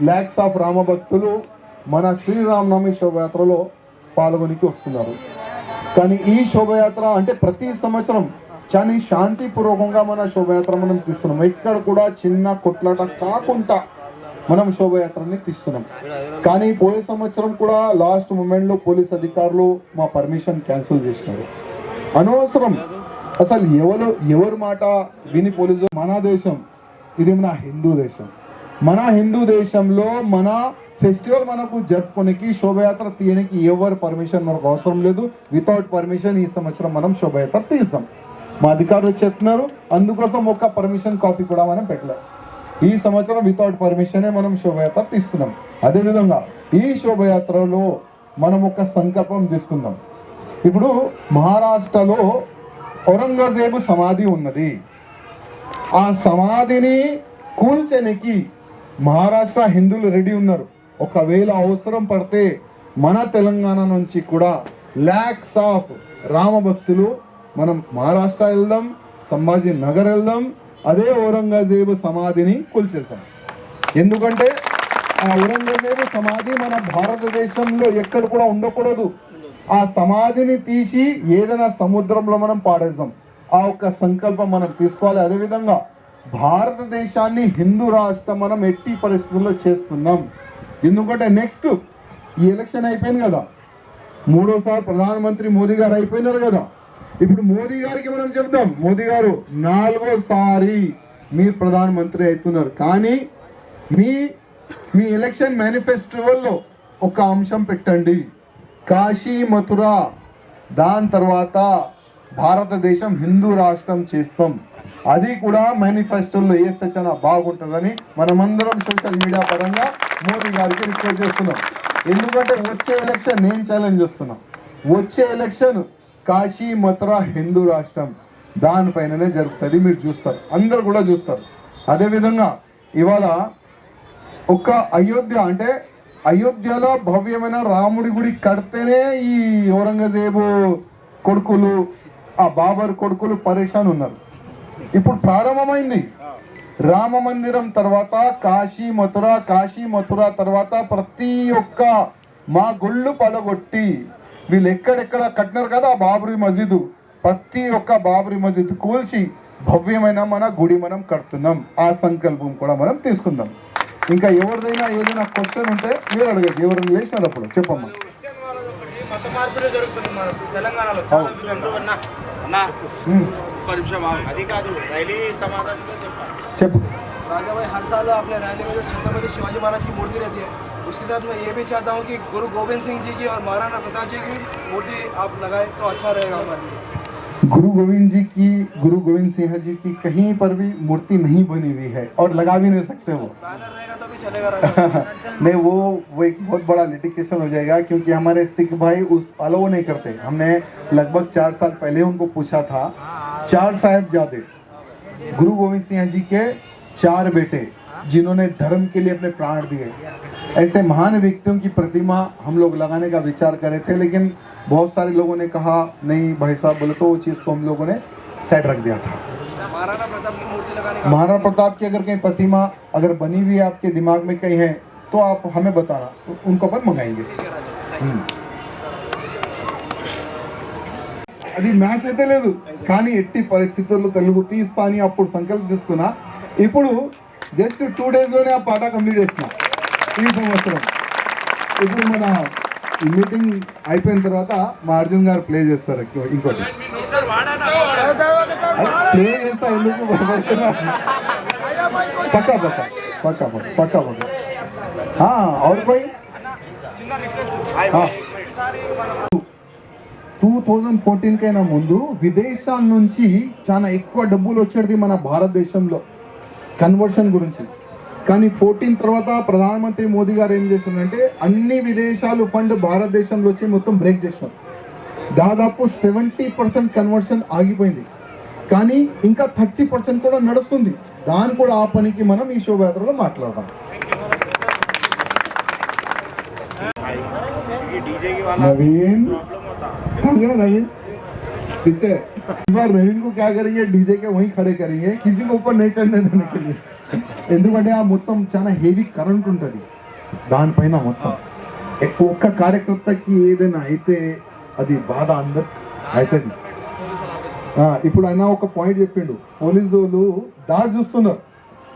Lakhs of Rama భక్తులు మన శ్రీరామనవమి శోభయాత్రలో పాల్గొనికి వస్తున్నారు. కానీ ఈ శోభయాత్ర అంటే ప్రతి సంవత్సరం చాలా శాంతిపూర్వకంగా మన శోభయాత్ర మనం తీస్తున్నాం. ఎక్కడ కూడా చిన్న కొట్లాట కాకుండా మనం శోభయాత్రని తీస్తున్నాం. కానీ పోయే సంవత్సరం కూడా లాస్ట్ మూమెంట్లో పోలీస్ అధికారులు మా పర్మిషన్ క్యాన్సిల్ చేసినారు. అనవసరం అసలు ఎవరు మాట విని పోలీసు. మన దేశం ఇది మన హిందూ దేశం. మన హిందూ దేశంలో మన ఫెస్టివల్ మనకు జరుపుకోనికి శోభయాత్ర తీయడానికి ఎవరు పర్మిషన్ మనకు అవసరం లేదు. వితౌట్ పర్మిషన్ ఈ సంవత్సరం మనం శోభయాత్ర తీస్తాం. మా అధికారులు చెప్తున్నారు, అందుకోసం ఒక్క పర్మిషన్ కాపీ కూడా మనం పెట్టలేదు. ఈ సంవత్సరం వితౌట్ పర్మిషనే మనం శోభయాత్ర తీస్తున్నాం. అదేవిధంగా ఈ శోభయాత్రలో మనం ఒక సంకల్పం తీసుకుందాం. ఇప్పుడు మహారాష్ట్రలో ఔరంగజేబు సమాధి ఉన్నది. ఆ సమాధిని కూల్చనికి మహారాష్ట్ర హిందువులు రెడీ ఉన్నారు. ఒకవేళ అవసరం పడితే మన తెలంగాణ నుంచి కూడా ల్యాక్స్ ఆఫ్ రామ భక్తులు మనం మహారాష్ట్ర వెళ్దాం, సంభాజీ నగర్ వెళ్దాం, అదే ఔరంగజేబు సమాధిని కూల్చేద్దాం. ఎందుకంటే ఆ ఔరంగజేబు సమాధి మన భారతదేశంలో ఎక్కడ కూడా ఉండకూడదు. ఆ సమాధిని తీసి ఏదైనా సముద్రంలో మనం పాడేద్దాం. ఆ ఒక్క సంకల్పం మనం తీసుకోవాలి. అదేవిధంగా భారతదేశాన్ని హిందూ రాష్ట్రం మనం ఎట్టి పరిస్థితుల్లో చేస్తున్నాం. ఎందుకంటే నెక్స్ట్ ఈ ఎలక్షన్ అయిపోయింది కదా, మూడోసారి ప్రధానమంత్రి మోదీ గారు అయిపోయినారు కదా. ఇప్పుడు మోదీ గారికి మనం చెప్తాం, మోదీ గారు 4వ సారి మీరు ప్రధానమంత్రి అవుతున్నారు. కానీ మీ ఎలక్షన్ మేనిఫెస్టోలో ఒక అంశం పెట్టండి, కాశీ మథుర, దాని తర్వాత భారతదేశం హిందూ రాష్ట్రం చేస్తాం. అది కూడా మేనిఫెస్టోలో వేస్తే చాలా బాగుంటుందని మనమందరం సోషల్ మీడియా పరంగా మోదీ గారికి రిక్వెస్ట్ చేస్తున్నాం. ఎందుకంటే వచ్చే ఎలక్షన్ నేను ఛాలెంజ్ చేస్తున్నాం, వచ్చే ఎలక్షన్ కాశీ మథుర హిందూ రాష్ట్రం దానిపైననే జరుగుతుంది. మీరు చూస్తారు, అందరు కూడా చూస్తారు. అదేవిధంగా ఇవాళ ఒక అయోధ్య అంటే అయోధ్యలో భవ్యమైన రాముడి గుడి కడితేనే ఈ ఔరంగజేబు కొడుకులు, ఆ బాబర్ కొడుకులు పరేషాన్ ఉన్నారు. ఇప్పుడు ప్రారంభమైంది రామ మందిరం తర్వాత కాశీ మథుర తర్వాత ప్రతి ఒక్క మా గుళ్ళు పలగొట్టి వీళ్ళు ఎక్కడెక్కడ కట్టినారు కదా బాబరీ మసీదు, ప్రతి ఒక్క బాబరీ మసీదు కూల్చి భవ్యమైన మన గుడి మనం కడుతున్నాం. ఆ సంకల్పం కూడా మనం తీసుకుందాం. ఇంకా ఎవరిదైనా ఏదైనా క్వశ్చన్ ఉంటే మీరు అడగచ్చు. ఎవరైనా లేచినారు అప్పుడు చెప్పమ్మా. చెప్పు. राजा भाई हर साल अपने रैली में जो छत्रपति शिवाजी महाराज की मूर्ति रहती है, उसके साथ मैं ये भी चाहता हूँ कि गुरु गोविंद सिंह जी की और महाराणा प्रताप जी की मूर्ति आप लगाए तो अच्छा रहेगा हमारे लिए। गुरु गोविंद सिंह जी की कहीं पर भी मूर्ति नहीं बनी हुई है और लगा भी नहीं सकते वो। बैनर रहेगा तो भी चलेगा। नहीं, वो एक बहुत बड़ा लिटिगेशन हो जाएगा, क्योंकि हमारे सिख भाई उस अलाउ नहीं करते। हमने लगभग 4 साल पहले उनको पूछा था। 4 साहिबजादे गुरु गोविंद सिंह जी के 4 बेटे जिन्होंने धर्म के लिए अपने प्राण दिए, ऐसे महान व्यक्तियों की प्रतिमा हम लोग लगाने का विचार कर रहे थे, लेकिन बहुत सारे लोगों ने कहा नहीं भाई साहब, बोले तो वो चीज़ को हम लोगों ने साइड रख दिया था। महाराणा प्रताप की मूर्ति लगाने का, महाराणा प्रताप की अगर कहीं प्रतिमा अगर बनी हुई है आपके दिमाग में कहीं है तो आप हमें बताना, उनको अपन मंगाएंगे। అది మ్యాచ్ అయితే లేదు, కానీ ఎట్టి పరిస్థితుల్లో తెలుగు తీస్తా అని అప్పుడు సంకల్పం తీసుకున్నా. ఇప్పుడు జస్ట్ 2 డేస్లోనే ఆ పాట కంప్లీట్ చేసిన ఈ సంవత్సరం. ఇప్పుడు మన ఈ మీటింగ్ అయిపోయిన తర్వాత మా అర్జున్ గారు ప్లే చేస్తారు. ఇంకోటి ప్లే చేస్తా, ఎందుకు పక్కా పక్కా పక్కా పక్కా పక్కా. और कोई 2014 కైనా ముందు విదేశాల నుంచి చాలా ఎక్కువ డబ్బులు వచ్చేది మన భారతదేశంలో కన్వర్షన్ గురించి. కానీ 14 తర్వాత ప్రధానమంత్రి మోదీ గారు ఏం చేస్తున్నారంటే అన్ని విదేశాలు ఫండ్ భారతదేశంలో వచ్చి మొత్తం బ్రేక్ చేసినారు. దాదాపు 70% కన్వర్షన్ ఆగిపోయింది. కానీ ఇంకా 30% కూడా నడుస్తుంది. దాన్ని కూడా ఆ పనికి మనం ఈ శోభయాత్రలో మాట్లాడదాం. नवीन नवीन पीछे, नवीन को क्या करेंगे, डीजे के वहीं खड़े करेंगे, किसी को ऊपर नहीं चढ़ने देने के लिए। ఎందుకంటే ఆ మొత్తం చాలా హెవీ కరెంట్ ఉంటుంది దానిపైన మొత్తం. ఒక్క కార్యకర్తకి ఏదైనా అయితే అది బాధ అందరికి అవుతుంది. ఇప్పుడు ఆయన ఒక పాయింట్ చెప్పిండు, పోలీసు వాళ్ళు దారి చూస్తున్నారు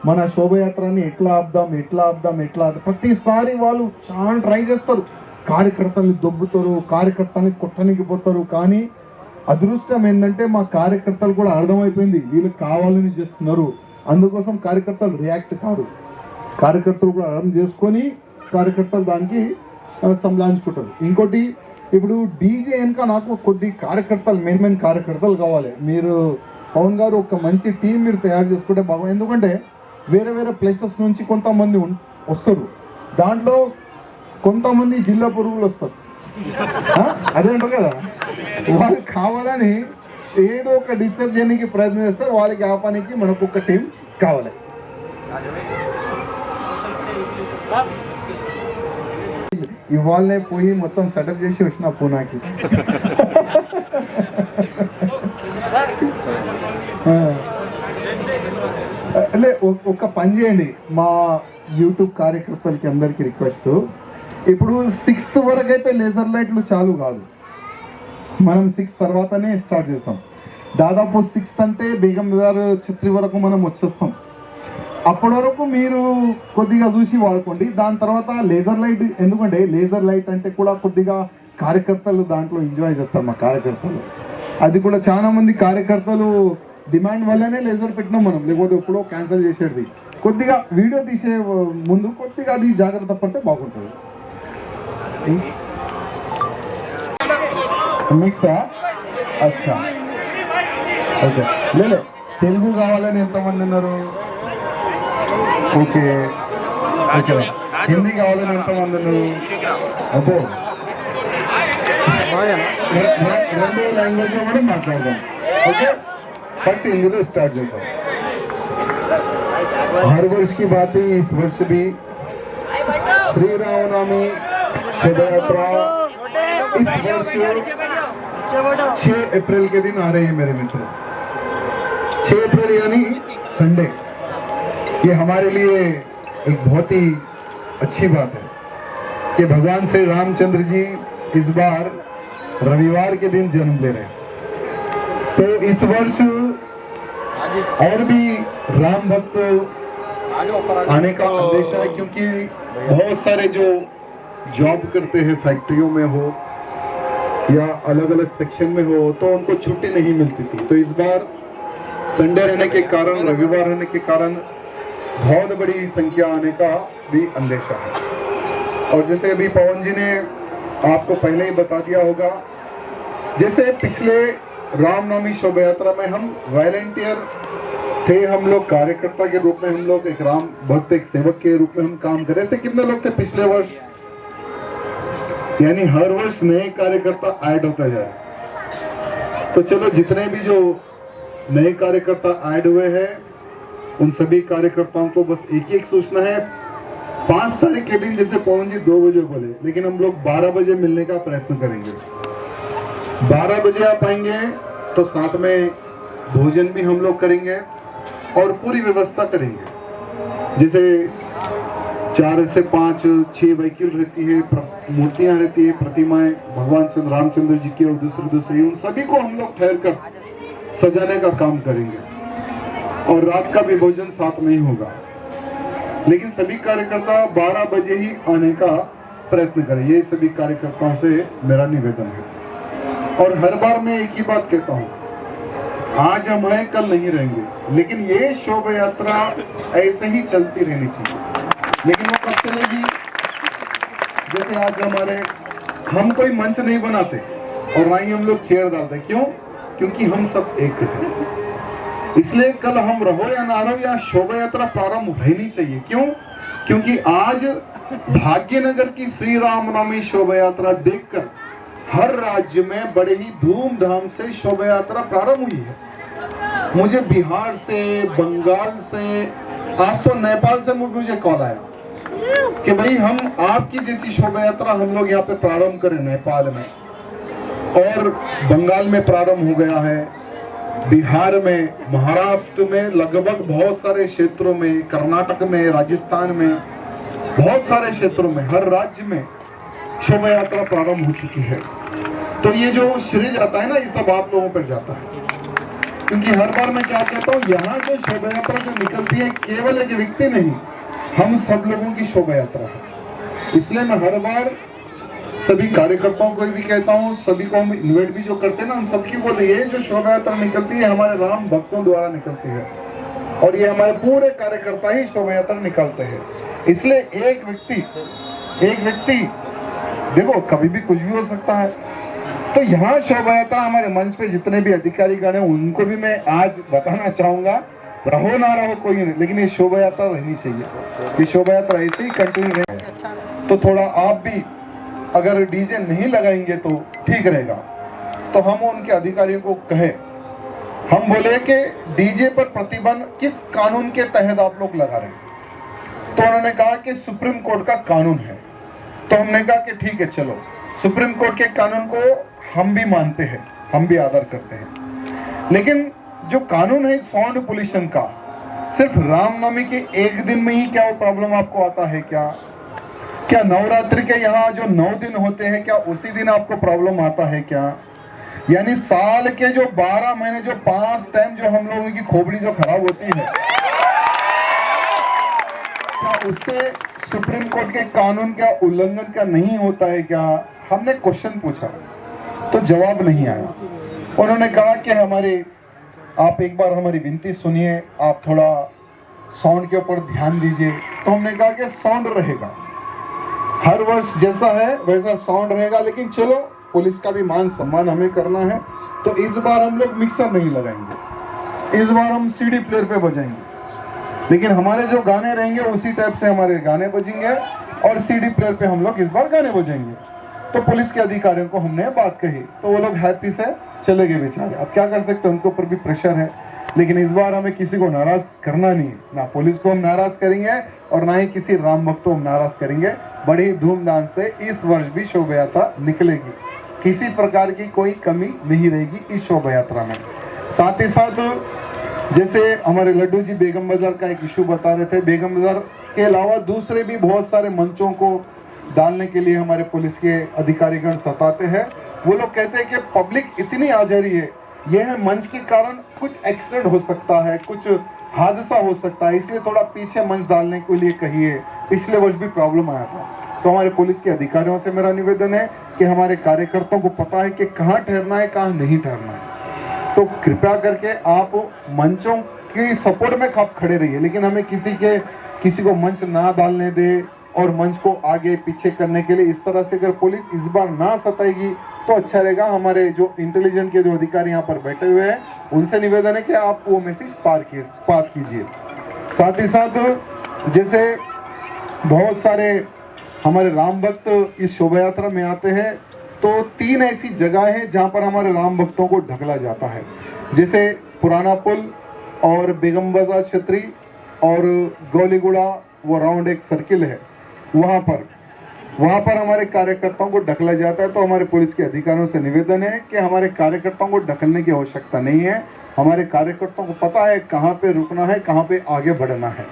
మన శోభయాత్రని ఎట్లా ఆపుదాం. ప్రతిసారి వాళ్ళు చాలా ట్రై చేస్తారు, కార్యకర్తల్ని దొబ్బుతారు, కార్యకర్తల్ని కొట్టడానికి పోతారు. కానీ అదృష్టం ఏంటంటే మా కార్యకర్తలు కూడా అర్థమైపోయింది వీళ్ళు కావాలని చేస్తున్నారు, అందుకోసం కార్యకర్తలు రియాక్ట్ కారు. కార్యకర్తలు కూడా అర్థం చేసుకొని కార్యకర్తలు దానికి సంలాంచుకుంటారు. ఇంకోటి, ఇప్పుడు డీజే వెనుక నాకు కొద్ది కార్యకర్తలు మెయిన్ కార్యకర్తలు కావాలి. మీరు పవన్ గారు ఒక మంచి టీం మీరు తయారు చేసుకుంటే బాగుంది. ఎందుకంటే వేరే ప్లేసెస్ నుంచి కొంతమంది వస్తారు, దాంట్లో కొంతమంది జిల్లా పురుగులు వస్తారు, అదే అంటారు కదా, వాళ్ళు కావాలని ఏదో ఒక డిస్టర్బ్ చేయడానికి ప్రయత్నం చేస్తారు. వాళ్ళకి ఆపానికి మనకు ఒక టీం కావాలి. ఇవాళనే పోయి మొత్తం సెటప్ చేసి వచ్చిన పూనాకి. లే ఒక పని చేయండి, మా యూట్యూబ్ కార్యకర్తలకి అందరికీ రిక్వెస్ట్, ఇప్పుడు 6th వరకు అయితే లేజర్ లైట్లు చాలు కాదు, మనం 6 తర్వాతనే స్టార్ట్ చేస్తాం. దాదాపు 6 అంటే బేగం బజార్ చిత్రి వరకు మనం వచ్చేస్తాం. అప్పటి వరకు మీరు కొద్దిగా చూసి వాడుకోండి. దాని తర్వాత లేజర్ లైట్, ఎందుకంటే లేజర్ లైట్ అంటే కూడా కొద్దిగా కార్యకర్తలు దాంట్లో ఎంజాయ్ చేస్తారు మా కార్యకర్తలు. అది కూడా చాలా మంది కార్యకర్తలు డిమాండ్ వల్లనే లేజర్ పెట్టినాం మనం, లేకపోతే ఎప్పుడో క్యాన్సిల్ చేసేది. కొద్దిగా వీడియో తీసే ముందు కొద్దిగా అది జాగ్రత్త పడితే బాగుంటుంది. మిక్సా? అచ్చా, ఓకే. లేదు, తెలుగు కావాలని ఎంతమంది ఉన్నారు? Okay okay. హిందీ కావాలని ఎంతమంది ఉన్నారు? అబ్బో, 2 లాంగ్వేజ్ లో మనం మాట్లాడదాం. ఓకే, फर्स्ट हिंदी में स्टार्ट करता हूँ. हर वर्ष की बात ही इस वर्ष भी श्री रामनवमी शोभा यात्रा इस वर्ष 6 अप्रैल के दिन आ रही है मेरे मित्रों. 6 अप्रैल यानी संडे. ये हमारे लिए एक बहुत ही अच्छी बात है कि भगवान श्री रामचंद्र जी इस बार रविवार के दिन जन्म ले रहे हैं. तो इस वर्ष और भी राम भक्त आने का अंदेशा है, क्योंकि बहुत सारे जो जॉब करते हैं फैक्ट्रियों में हो या अलग अलग सेक्शन में हो, तो उनको छुट्टी नहीं मिलती थी. तो इस बार संडे रहने के कारण, रविवार रहने के कारण बहुत बड़ी संख्या आने का भी अंदेशा है. और जैसे अभी पवन जी ने आपको पहले ही बता दिया होगा, जैसे पिछले रामनवमी शोभा यात्रा में हम वॉलंटियर थे, हम लोग कार्यकर्ता के रूप में, हम लोग एक राम भक्त, एक सेवक के रूप में हम काम कर रहे. ऐसे कितने लोग थे पिछले वर्ष? यानी हर वर्ष नए कार्यकर्ता ऐड होता जाए. तो चलो, जितने भी जो नए कार्यकर्ता ऐड हुए हैं उन सभी कार्यकर्ताओं को बस एक सूचना है. 5 तारीख के दिन जैसे पवन जी 2 बजे बोले, लेकिन हम लोग 12 बजे मिलने का प्रयत्न करेंगे. 12 बजे आप आएंगे तो साथ में भोजन भी हम लोग करेंगे और पूरी व्यवस्था करेंगे. जैसे 4 से 5 6 व्हीकल रहती है, मूर्तियां रहती है, प्रतिमाएं भगवान रामचंद्र जी की और दूसरी उन सभी को हम लोग ठहर कर सजाने का काम करेंगे. और रात का भी भोजन साथ में ही होगा. लेकिन सभी कार्यकर्ता 12 बजे ही आने का प्रयत्न करें, ये सभी कार्यकर्ताओं से मेरा निवेदन है. और हर बार मैं एक ही बात कहता हूँ, आज हम हैं कल नहीं रहेंगे, लेकिन ये शोभा यात्रा ऐसे ही चलती रहनी चाहिए. लेकिन वो कब चलेगी? जैसे आज हम कोई मंच नहीं बनाते और ना ही हम लोग चेयर डालते. क्यों? क्योंकि हम सब एक हैं. इसलिए कल हम रहो या ना रहो, या शोभा यात्रा प्रारंभ रहनी चाहिए. क्यों? क्योंकि आज भाग्यनगर की श्री रामनवमी शोभा यात्रा देखकर हर राज्य में बड़े ही धूमधाम से शोभा यात्रा प्रारंभ हुई है. मुझे बिहार से, बंगाल से, आज तो नेपाल से मुझे कॉल आया कि भाई हम आपकी जैसी शोभा यात्रा हम लोग यहाँ पे प्रारंभ करें. नेपाल में और बंगाल में प्रारंभ हो गया है, बिहार में, महाराष्ट्र में, लगभग बहुत सारे क्षेत्रों में, कर्नाटक में, राजस्थान में, बहुत सारे क्षेत्रों में, हर राज्य में शोभा यात्रा प्रारंभ हो चुकी है। तो ये जो श्रेय जाता है ना, ये सब आप लोगों पर जाता है, क्योंकि हर बार मैं क्या कहता हूँ, यहाँ जो शोभा यात्रा जो निकलती है केवल एक व्यक्ति नहीं, हम सब लोगों की शोभा यात्रा है। इसलिए मैं हर बार सभी कार्यकर्ताओं को भी कहता हूँ, सभी को हम इन्वाइट भी जो करते हैं ना, हम सबकी बोलते ये जो शोभा यात्रा निकलती है हमारे राम भक्तों द्वारा निकलती है, और ये हमारे पूरे कार्यकर्ता ही शोभा यात्रा निकालते हैं। इसलिए एक व्यक्ति देखो कभी भी कुछ भी हो सकता है। तो यहाँ शोभा यात्रा हमारे मंच पे जितने भी अधिकारी गण हैं उनको भी मैं आज बताना चाहूंगा, रहो ना रहो कोई नहीं, लेकिन ये शोभा यात्रा रहनी चाहिए। ये शोभा यात्रा ऐसे ही कंटिन्यू रहे। तो थोड़ा आप भी अगर डीजे नहीं लगाएंगे तो ठीक रहेगा। तो हम उनके अधिकारियों को कहे, हम बोले कि डीजे पर प्रतिबंध किस कानून के तहत आप लोग लगा रहे हैं? तो उन्होंने कहा कि सुप्रीम कोर्ट का कानून है। तो हमने कहा कि ठीक है, चलो सुप्रीम कोर्ट के कानून को हम भी मानते हैं, हम भी आदर करते हैं, लेकिन जो कानून है साउंड पोल्यूशन का, सिर्फ रामनवमी के एक दिन में ही क्या वो प्रॉब्लम आपको आता है? क्या नवरात्रि के यहाँ जो 9 दिन होते हैं, क्या उसी दिन आपको प्रॉब्लम आता है क्या? यानी साल के जो 12 महीने जो 5 टाइम जो हम लोगों की खोपड़ी जो खराब होती है, क्या उससे सुप्रीम कोर्ट के कानून का उल्लंघन क्या नहीं होता है क्या? हमने क्वेश्चन पूछा तो जवाब नहीं आया। उन्होंने कहा कि आप एक बार हमारी विनती सुनिए, आप थोड़ा साउंड के ऊपर ध्यान दीजिए। तो हमने कहा कि साउंड रहेगा, हर वर्ष जैसा है वैसा साउंड रहेगा, लेकिन चलो पुलिस का भी मान सम्मान हमें करना है। तो इस बार हम लोग मिक्सर नहीं लगाएंगे, इस बार हम सीडी प्लेयर पे बजाएंगे, लेकिन हमारे जो गाने रहेंगे उसी टाइप से हमारे गाने बजेंगे और सीडी प्लेयर पे हम लोग इस बार गाने बजाएंगे। तो पुलिस के अधिकारियों को हमने बात कही तो वो लोग हैप्पी से चले गए बेचारे। अब क्या कर सकते हैं, उनके ऊपर भी प्रेशर है, लेकिन इस बार हमें किसी को नाराज करना नहीं है, ना पुलिस को हम नाराज करेंगे और ना ही किसी राम भक्त को हम नाराज करेंगे। बड़ी धूमधाम से इस वर्ष भी शोभा यात्रा निकलेगी, किसी प्रकार की कोई कमी नहीं रहेगी इस शोभा यात्रा में। साथ ही साथ जैसे हमारे लड्डू जी बेगम बाजार का एक इशू बता रहे थे, बेगम बाजार के अलावा दूसरे भी बहुत सारे मंचों को डालने के लिए हमारे पुलिस के अधिकारीगण सताते हैं। वो लोग कहते हैं कि पब्लिक इतनी आ जा रही है, यह मंच के कारण कुछ एक्सीडेंट हो सकता है, कुछ हादसा हो सकता है, इसलिए थोड़ा पीछे मंच डालने के लिए कहिए। पिछले वर्ष भी प्रॉब्लम आया था। तो हमारे पुलिस के अधिकारियों से मेरा निवेदन है कि हमारे कार्यकर्ताओं को पता है कि कहाँ ठहरना है, कहाँ नहीं ठहरना है। तो कृपया करके आप मंचों की सपोर्ट में आप खड़े रहिए, लेकिन हमें किसी को मंच ना डालने दे और मंच को आगे पीछे करने के लिए इस तरह से अगर पुलिस इस बार ना सताएगी तो अच्छा रहेगा। हमारे जो इंटेलिजेंट के जो अधिकारी यहाँ पर बैठे हुए हैं उनसे निवेदन है कि आप वो मैसेज पास कीजिए। साथ ही साथ जैसे बहुत सारे हमारे राम भक्त इस शोभा यात्रा में आते हैं, तो 3 ऐसी जगह हैं जहाँ पर हमारे राम भक्तों को ढकला जाता है, जैसे पुराना पुल और बेगम बाजार छतरी और गौलीगुड़ा, वो राउंड एक सर्किल है, वहाँ पर हमारे कार्यकर्ताओं को ढकला जाता है। तो हमारे पुलिस के अधिकारियों से निवेदन है कि हमारे कार्यकर्ताओं को ढकलने की आवश्यकता नहीं है, हमारे कार्यकर्ताओं को पता है कहाँ पे रुकना है, कहाँ पे आगे बढ़ना है।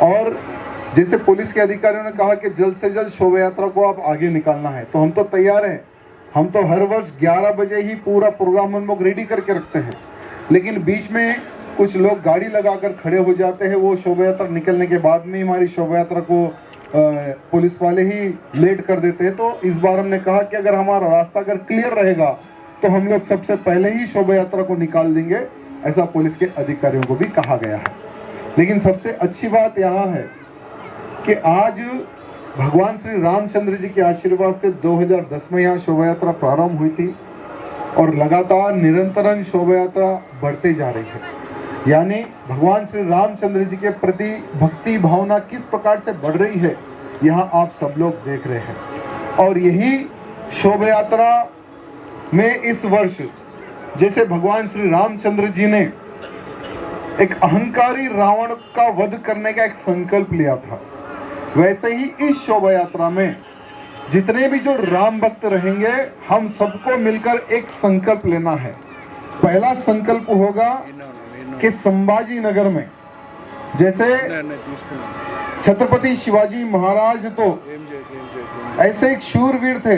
और जैसे पुलिस के अधिकारियों ने कहा कि जल्द से जल्द शोभा यात्रा को आप आगे निकालना है, तो हम तो तैयार हैं। हम तो हर वर्ष 11 बजे ही पूरा प्रोग्राम हम लोग रेडी करके रखते हैं, लेकिन बीच में कुछ लोग गाड़ी लगाकर खड़े हो जाते हैं। वो शोभा यात्रा निकलने के बाद में हमारी शोभा यात्रा को पुलिस वाले ही लेट कर देते हैं। तो इस बार हमने कहा कि अगर हमारा रास्ता अगर क्लियर रहेगा तो हम लोग सबसे पहले ही शोभा यात्रा को निकाल देंगे, ऐसा पुलिस के अधिकारियों को भी कहा गया है। लेकिन सबसे अच्छी बात यहाँ है कि आज भगवान श्री रामचंद्र जी के आशीर्वाद से 2010 में यहाँ शोभा यात्रा प्रारंभ हुई थी और लगातार निरंतर शोभा यात्रा बढ़ते जा रही है। यानी भगवान श्री रामचंद्र जी के प्रति भक्ति भावना किस प्रकार से बढ़ रही है, यहाँ आप सब लोग देख रहे हैं। और यही शोभा यात्रा में इस वर्ष जैसे भगवान श्री रामचंद्र जी ने एक अहंकारी रावण का वध करने का एक संकल्प लिया था, वैसे ही इस शोभा यात्रा में जितने भी जो राम भक्त रहेंगे, हम सबको मिलकर एक संकल्प लेना है पहला संकल्प होगा कि संभाजी नगर में जैसे छत्रपति शिवाजी महाराज तो ऐसे एक शूरवीर थे,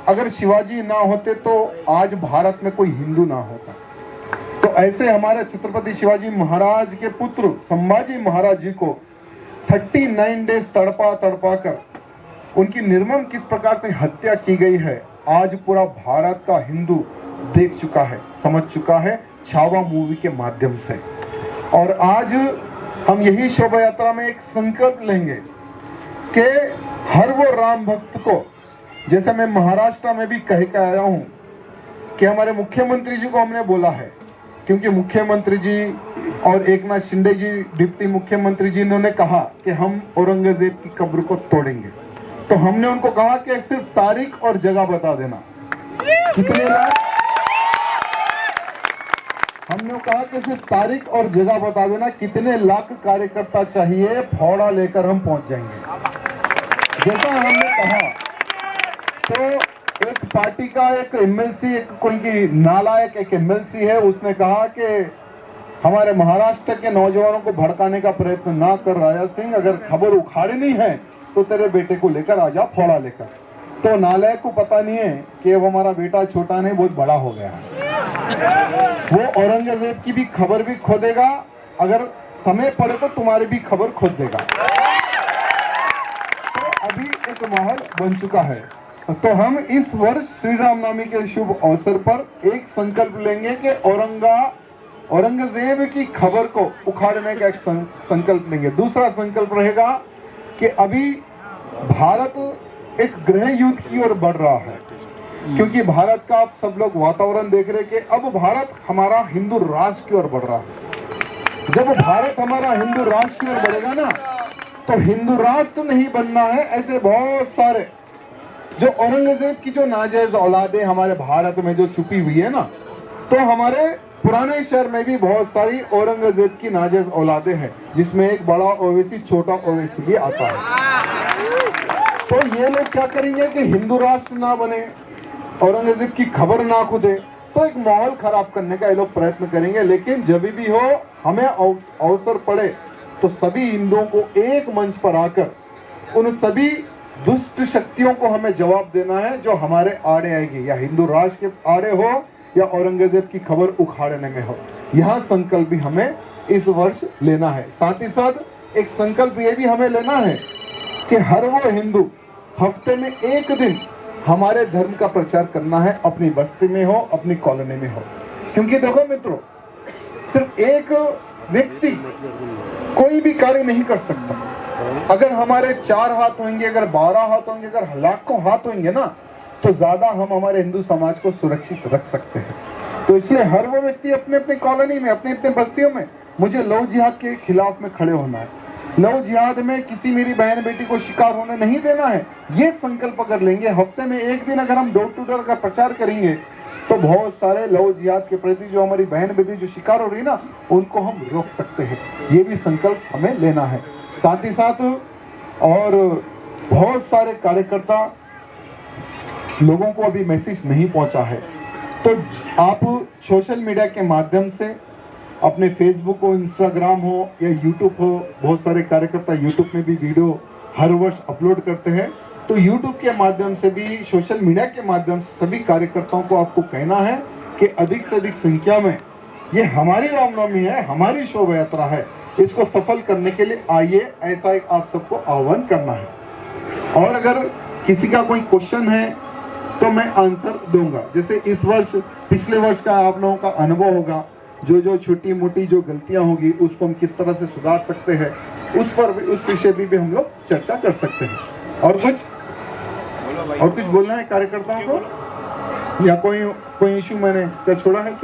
अगर शिवाजी ना होते तो आज भारत में कोई हिंदू ना होता। तो ऐसे हमारे छत्रपति शिवाजी महाराज के पुत्र संभाजी महाराज जी को 39 डेज तड़पा तड़पा कर उनकी निर्मम किस प्रकार से हत्या की गई है, आज पूरा भारत का हिंदू देख चुका है, समझ चुका है छावा मूवी के माध्यम से। और आज हम यही शोभा यात्रा में एक संकल्प लेंगे कि हर वो राम भक्त को, जैसे मैं महाराष्ट्र में भी कह के आया हूँ कि हमारे मुख्यमंत्री जी को हमने बोला है, क्योंकि मुख्यमंत्री जी और एकनाथ शिंदे जी डिप्टी मुख्यमंत्री जी ने कहा कि हम औरंगजेब की कब्र को तोड़ेंगे, तो हमने उनको कहा कि सिर्फ तारीख और जगह बता देना, कितने लाख, हमने कहा कि सिर्फ तारीख और जगह बता देना, कितने लाख कार्यकर्ता चाहिए, फौड़ा लेकर हम पहुंच जाएंगे। जैसा हमने कहा तो एक पार्टी का एक एमएलसी, एक कोई की नालायक एक एमएलसी है, उसने कहा कि हमारे महाराष्ट्र के नौजवानों को भड़काने का प्रयत्न ना कर राजा सिंह, अगर खबर उखाड़नी है तो तेरे बेटे को लेकर आ जा फौड़ा लेकर। तो नालायक को पता नहीं है कि अब हमारा बेटा छोटा नहीं बहुत बड़ा हो गया है, वो औरंगजेब की भी खबर भी खो देगा, अगर समय पड़े तो तुम्हारी भी खबर खोद देगा। तो अभी एक माहौल बन चुका है। तो हम इस वर्ष श्री रामनवमी के शुभ अवसर पर एक संकल्प लेंगे कि औरंगजेब की खबर को उखाड़ने का एक संकल्प लेंगे। दूसरा संकल्प रहेगा कि अभी भारत एक गृह युद्ध की ओर बढ़ रहा है, क्योंकि भारत का आप सब लोग वातावरण देख रहे कि अब भारत हमारा हिंदू राष्ट्र की ओर बढ़ रहा है। जब भारत हमारा हिंदू राष्ट्र की ओर बढ़ेगा ना, तो हिंदू राष्ट्र नहीं बनना है, ऐसे बहुत सारे जो औरंगजेब की जो नाजायज औलादे हमारे भारत में जो छुपी हुई है ना, तो हमारे पुराने शहर में भी बहुत सारी औरंगजेब की नाजायज औलादे हैं, जिसमें एक बड़ा ओवैसी छोटा ओवैसी भी आता है। तो ये लोग क्या करेंगे कि हिंदू राष्ट्र ना बने, औरंगजेब की खबर ना खुदे, तो एक माहौल खराब करने का ये लोग प्रयत्न करेंगे। लेकिन जब भी हो हमें अवसर पड़े तो सभी हिंदुओं को एक मंच पर आकर उन सभी दुष्ट शक्तियों को हमें जवाब देना है जो हमारे आड़े आएगी, या हिंदू राष्ट्र के आड़े हो या औरंगजेब की खबर उखाड़ने में हो। यह संकल्प भी हमें इस वर्ष लेना है। साथ ही साथ एक संकल्प ये भी हमें लेना है कि हर वो हिंदू हफ्ते में एक दिन हमारे धर्म का प्रचार करना है, अपनी बस्ती में हो, अपनी कॉलोनी में हो। क्योंकि देखो मित्रों, सिर्फ एक व्यक्ति कोई भी कार्य नहीं कर सकता। अगर हमारे 4 हाथ होंगे, अगर 12 हाथ होंगे, अगर लाखों हाथ होंगे ना, तो ज्यादा हम हमारे हिंदू समाज को सुरक्षित रख सकते हैं। तो इसलिए हर वो व्यक्ति अपने अपने कॉलोनी में, अपने अपने बस्तियों में, मुझे लव जिहाद के खिलाफ में खड़े होना है, लव जिहाद में किसी मेरी बहन बेटी को शिकार होने नहीं देना है। ये संकल्प अगर लेंगे, हफ्ते में एक दिन अगर हम डोर टू डोर का प्रचार करेंगे, तो बहुत सारे लव जिहाद के प्रति जो हमारी बहन बेटी जो शिकार हो रही है ना, उनको हम रोक सकते हैं। ये भी संकल्प हमें लेना है। साथ ही साथ और बहुत सारे कार्यकर्ता लोगों को अभी मैसेज नहीं पहुंचा है, तो आप सोशल मीडिया के माध्यम से अपने फेसबुक हो, इंस्टाग्राम हो या यूट्यूब हो, बहुत सारे कार्यकर्ता यूट्यूब में भी वीडियो हर वर्ष अपलोड करते हैं, तो यूट्यूब के माध्यम से भी, सोशल मीडिया के माध्यम से सभी कार्यकर्ताओं को आपको कहना है कि अधिक से अधिक संख्या में, ये हमारी रामनवमी है, हमारी शोभा यात्रा है, इसको सफल करने के लिए आइए, ऐसा एक आप सबको आह्वान करना है। और अगर किसी का कोई क्वेश्चन है तो मैं आंसर दूंगा। जैसे इस वर्ष, पिछले वर्ष का आप लोगों का अनुभव होगा, जो छोटी मोटी जो गलतियां होगी उसको हम किस तरह से सुधार सकते हैं, उस पर भी, उस विषय भी हम लोग चर्चा कर सकते हैं। और कुछ बोलना है कार्यकर्ताओं को, या कोई इशू मैंने क्या छोड़ा है क्या?